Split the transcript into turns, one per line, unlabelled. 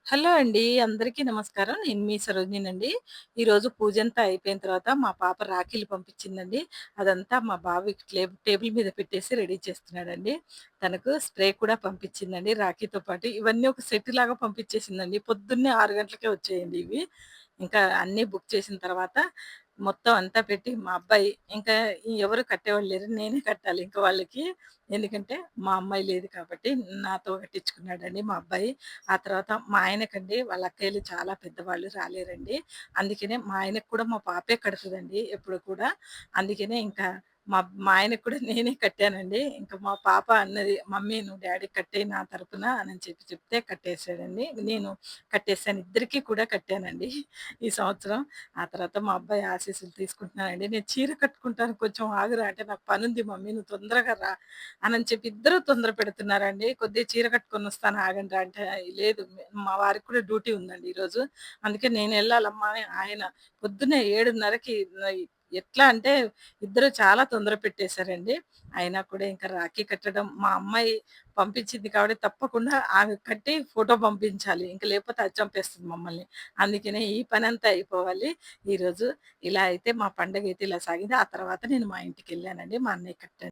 Hello అండి. అందరికీ నమస్కారం. నేను మీ సరోజినినండి. ఈరోజు పూజంతా అయిపోయిన తర్వాత మా పాప రాఖీలు పంపించిందండి. అదంతా మా బాబు టేబుల్ మీద పెట్టేసి రెడీ చేస్తున్నాడండి. తనకు స్ప్రే కూడా పంపించిందండి రాఖీతో పాటు. ఇవన్నీ ఒక సెట్ లాగా పంపించేసిందండి. పొద్దున్నే 6 గంటలకే వచ్చాయండి ఇవి. ఇంకా అన్నీ బుక్ చేసిన తర్వాత మొత్తం అంతా పెట్టి మా అబ్బాయి ఇంకా ఎవరు కట్టేవాళ్ళు లేరు. నేనే కట్టాలి ఇంక వాళ్ళకి. ఎందుకంటే మా అమ్మాయి లేదు కాబట్టి నాతో కట్టించుకున్నాడండి మా అబ్బాయి. ఆ తర్వాత మా ఆయనకండి వాళ్ళ అక్కయ్యలు చాలా పెద్దవాళ్ళు రాలేరండి. అందుకనే మా ఆయనకి కూడా మా పాపే కడుతదండి ఎప్పుడు కూడా. అందుకనే ఇంకా మా ఆయనకి కూడా నేనే కట్టానండి. ఇంక మా పాప అన్నది, "మమ్మీ నువ్వు డ్యాడీకి కట్టేయి నా తరపున" అని చెప్తే కట్టేసాడండి. నేను కట్టేసాను. ఇద్దరికీ కూడా కట్టానండి ఈ సంవత్సరం. ఆ తర్వాత మా అబ్బాయి ఆశీస్సులు తీసుకుంటున్నానండి. "నేను చీర కట్టుకుంటాను కొంచెం ఆగురా" అంటే, "నాకు పనుంది మమ్మీ నువ్వు తొందరగా రా" అనని చెప్పి ఇద్దరు తొందర పెడుతున్నారండి. "కొద్దిగా చీర కట్టుకొనొస్తాను ఆగండ్రా" అంటే, "లేదు మా వారికి కూడా డ్యూటీ ఉందండి ఈరోజు. అందుకే నేనెళ్ళాలమ్మా" అని ఆయన పొద్దున్నే 7:30కి ఎట్లా అంటే ఇద్దరు చాలా తొందర పెట్టేశారండి. అయినా కూడా ఇంకా రాఖీ కట్టడం మా అమ్మాయి పంపించింది కాబట్టి తప్పకుండా ఆమె కట్టి ఫోటో పంపించాలి. ఇంక లేకపోతే అది చంపేస్తది మమ్మల్ని. అందుకనే ఈ పనంతా అయిపోవాలి. ఈరోజు ఇలా అయితే మా పండగైతే ఇలా సాగింది. ఆ తర్వాత నేను మా ఇంటికెళ్ళానండి. మా అన్నయ్య కట్టాడు.